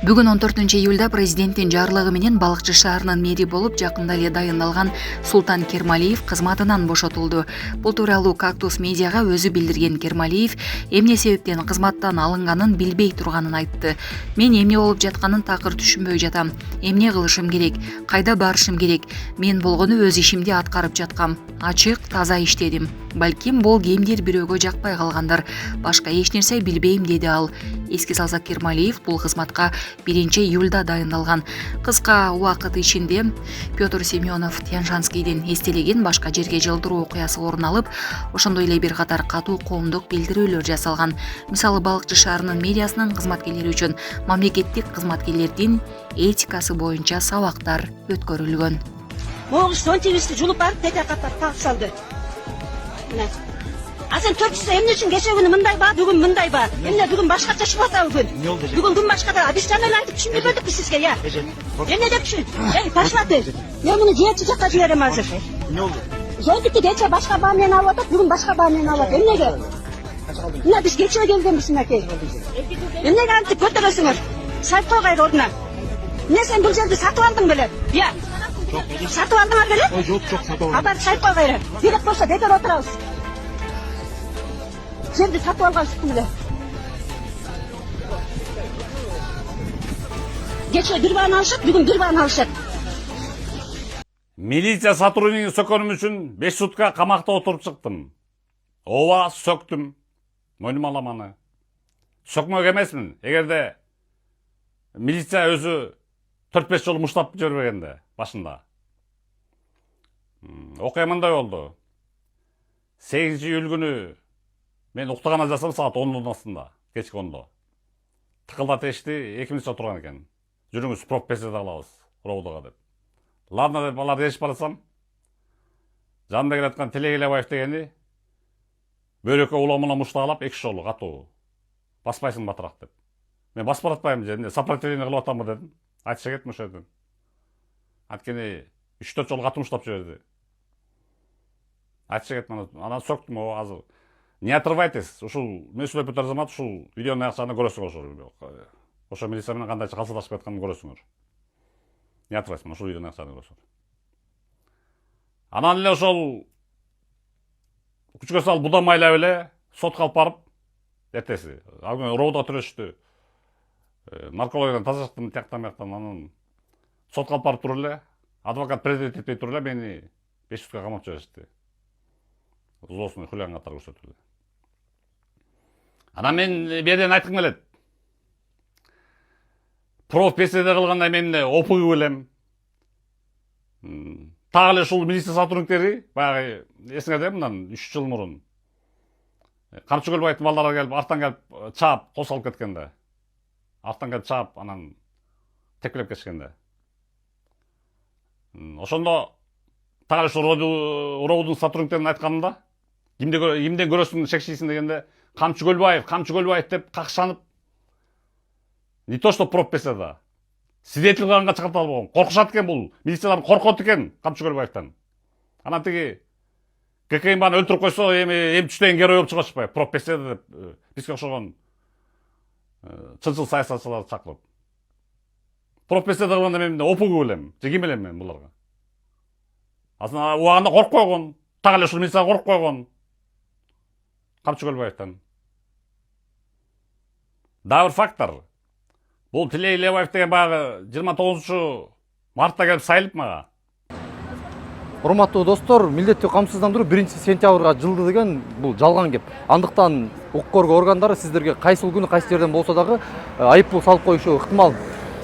Бүгүн 14-июлда президенттин жарлыгы менен Балыкчы шаарынын мэри болуп жакында эле дайындалган Султан Кермалиев кызматынан бошотулду. Бул тууралуу Кактус медиага өзү билдирген Кермалиев эмне себептен кызматтан алынганын билбей турганын айтты. Мен эмне болуп жатканын такыр түшүнбөй жатам. Эмне кылышым керек, кайда барышым керек? Мен болгону өз ишимди аткарып жаткам. Ачык, таза иштедим. Балким бул кимдир бирөөгө жакпай калгандыр. Башка эч нерсе билбейм, деди ал. Эске салсак, Кермалиев бул кызматка 1-июлда дайындалган. Кыска убакыт ичинде Петр Семенов Тяньшанскийдин эстелеген башка жерге жылдыруу окуясы орун алып, ошондой эле бир катар катуу коомдук билдирүүлөр жасалган. Мисалы, Балыкчы шаарынын медиасынын кызматкерлери үчүн мамлекеттик кызматкерлердин этикасы боюнча сабактар өткөрүлгөн. Могуш 18-ти жулуп барып тете катап тагып салды. Мына. А сен 400 эмне үчүн кече күнү мындай ба, бүгүн мындай ба? Эмне бүгүн башкача чыгып атабы бүгүн? Бүгүн күн башкада. Биз жана эле айтып түшүнбөй көрдүк биз сизге, я. Эмне деп түшүн? Ташлаты. Мен муну жээчи жакка жиберем азыр. Эмне болду? Жөнтүктү кече башка баа менен алып атат, бүгүн башка баа менен алып атат. Эмнеге? Мына биз кече келгенбиз мынакей. Эмнеге антип көтөрөсүңөр? Салып койгула ордуна. Эмне сен бул жерди сатып алдың беле? Я. Сатып алдыңар беле? Жок, сатып алдым. Абар салып койгула. Керек болсо бекер отурабыз. Жерди сатып алгансың беле. Кече бир бааны алышат, бүгүн бир бааны алышат. Милиция сотруднигин сөкөнүм үчүн 5 сутка камакта отуруп чыктым. Ооба, сөктүм. Мойнум аламаны. Сөкмөк эмесмин. Эгерде милиция өзү 4-5 жолу муштап жибербегенде башында. Окуя мындай болду. 8-июль күнү мен уктаган жасам саат 10-дун астында, кечки 10-до. Тыкылдат эшти, экибиз отурган экен. Жүрүңүз пропессияда калабыз, Ровдого деп. Ладно деп аларды ешип барасам, жанында келаткан Телегелебаев дегени бөйрөккө уламына муштаалап 2 жолу катуу. Баспайсың батыраак деп. Мен басып баратпайм же, сопротивление кылып атамбы дедим. Айтыша кеттим ошол жерден. Анткени 3-4 жолу катуу муштап жиберди. Айтыша кеттим, анан сөктүм, азыр. Не отрывайтесь, ушул мен сүйлөп өтөр замат ушул видеонун аякчаны көрөсүңөр ошол. Ошо милиция менен кандайча калсалашып жатканын көрөсүңөр. Не отрывайтесь, ушул видеонун аякчаны көрөсүңөр. Анан эле ошол күчкө салып будамайлап эле сотко алып барып, эртеси. Ал күнү Ровдо төрөштү. Наркологиядан тазалыктын тияктан бияктан анан сотко алып барып туруп эле, адвокат предъявить этпей туруп эле мени 5 сутка камап жиберишти. Злостный хулиган катары көрсөтүлдү. Анан мен берден айткым келет. Профессияда кылганда мен ОПГ билем. Так эле ушул милиция сотрудниктери баягы эсиңерде мындан 3 жыл мурун Камчы Көлбаевдин балдары келип, арттан келип чаап, кол салып кеткенде. Арттан келип чаап, анан тепкилеп кетишкенде. Ошондо так эле ушул Ровдун сотрудниктерин айтканымда, кимден көрөсүң шекчийсиң дегенде, Камчы Көлбаев деп какшанып, не то что пропессияда, свидетель кылганга чыгарып албаган. Коркушат экен бул. Милициялар коркот экен Камчы Көлбаевтан. Анан тиги ККМ баны өлтүрүп койсо, эми түштөгөн герой болуп чыгып атпайбы? Пропессияда деп бизге окшогон чынчыл саясатчыларды чакырып. Пропессияда кылганда мен ОПГ билем. Же ким билем мен буларга? Азыр убагында коркуп койгон. Так эле ушул милиция коркуп койгон. Камчы Көлбаевтан. Дагы бир фактор. Бул Телегелебаев деген баягы 29 мартта келип сайылып мага. Урматтуу достор, милдеттүү камсыздандыруу 1-сентябрга жылды деген бул жалган кеп. Андыктан укук коргоо органдары сиздерге кайсыл күнү кайсы жерден болсо дагы айыппул салып коюшу ыктымал.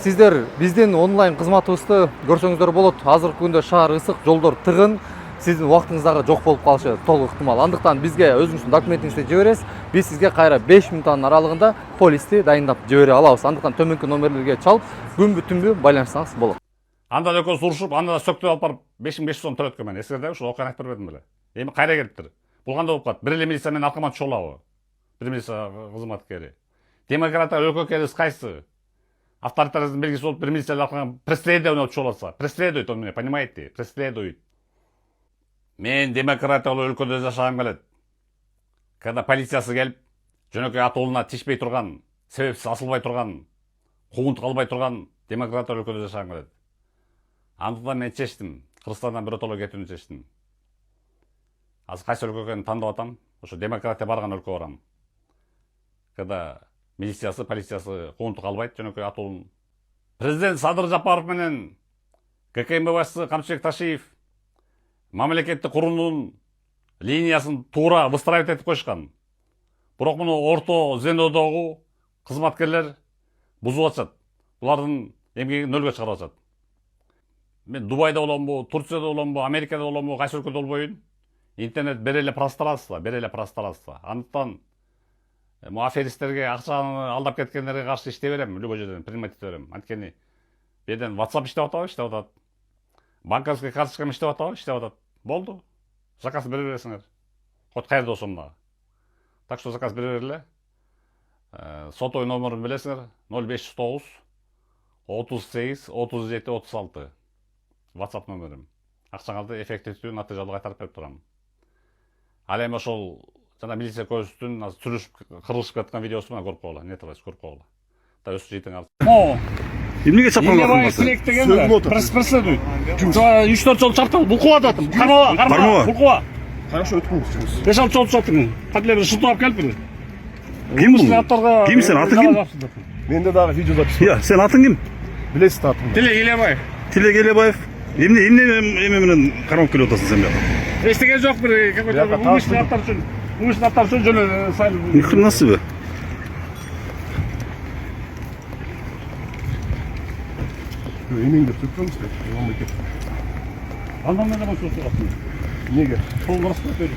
Сиздер биздин онлайн кызматыбызды көрсөңүздөр болот. Азыркы күндө шаар ысык, жолдор тыгын, сиздин убактыңыз дагы жок болуп калышы толук ыктымал. Андыктан бизге өзүңүздүн документиңизди жибересиз. Биз сизге кайра 5 мүнөттүн аралыгында полисти дайындап жибере алабыз. Андыктан төмөнкү номерлерге чалып, күнбү-түнбү байланышсаңыз болот. Анда да экөөбүз урушуп, анда да сөктүп алып барып 5500 сом төлөткөн мен. Эсиңерде ушул окуяны айтып бербедим беле? Эми кайра келиптир? Бул кандай болуп калат? Бир эле милиция менен аркаман чогулабы? Бир милиция кызматкери. Демократия өлкө келиз кайсы? Авторитаризм белгиси болуп, бир милиция аркаман преследование болуп чогуласа, преследует он меня, понимаете? Преследует. Мен демократиялуу өлкөдө жашагым келет. Когда полициясы келип, жөнөкөй атуулуна тишпей турган, себепсиз асылбай турган куугунтук албай турган демократия өлкөдө жашагым келет. Андыктан мен чечтим, Кыргызстандан биротоло кетүүнү чечтим. Азыр кайсы өлкөгө экенин тандап атам, ошо демократия барган өлкөгө барам. Когда милициясы, полициясы куугунтук албайт, жөнөкөй атуун. Президент Садыр Жапаров менен ГКМБ башчысы Камчыбек Ташиев мамлекеттик курумдун линиясын туура выстраивать этип койушкан. Бирок муну орто звенодогу кызматкерлер бузуп атышат. Булардын эмгегин нөлгө чыгарып атышат. Мен Дубайда боломбу, Турцияда боломбу, Америкада боломбу, кайсы өлкөдө болбойбун. Интернет бир эле пространство. Андыктан аферисттерге, акчаны алдап кеткендерге каршы иштей берем, любой жерден принимать ете берем. Анткени беден WhatsApp иштеп атат. Банковский карточкам иштеп атат. Болду. Заказ бере бересиңер. Хоть кайерде болсом дагы. Так что заказ бере бергиле. Сотовый номерин билесиңер. 0509 38 37 36. WhatsApp номерим. Акчаңарды эффективдүү, натыйжалуу кайтарып берип турам. Ал эми ошол жана милиция көзүтүн азыр сүрүшүп кырылышып жаткан видеосун көрүп койгула, нет алайсыз, көрүп койгула. Та өз жыйтың алып. Мо. Эмнеге чапкан Эмне силек деген преследует. 3-4 жол чаптым, булкуп ататым. Кармала. Булкуба. Хорошо, өткүңүз. 5-6 жол чаптым. Кадилер шылтап алып келип бир. Ким бул? Ким сен, атың ким? Менде дагы видео запись. Я, сен атың ким? Билесиз атымды. Тилек Элебаев. Эмне менен кармап келип атасың сен бияка? Эстеген жок бир какой-то умышленный аттар үчүн жөнө сайыл. Ни хрена себе? Эмеңди түптүңүз. Андан мен да сөз кыласың. Неге? Сол кырсып кетти.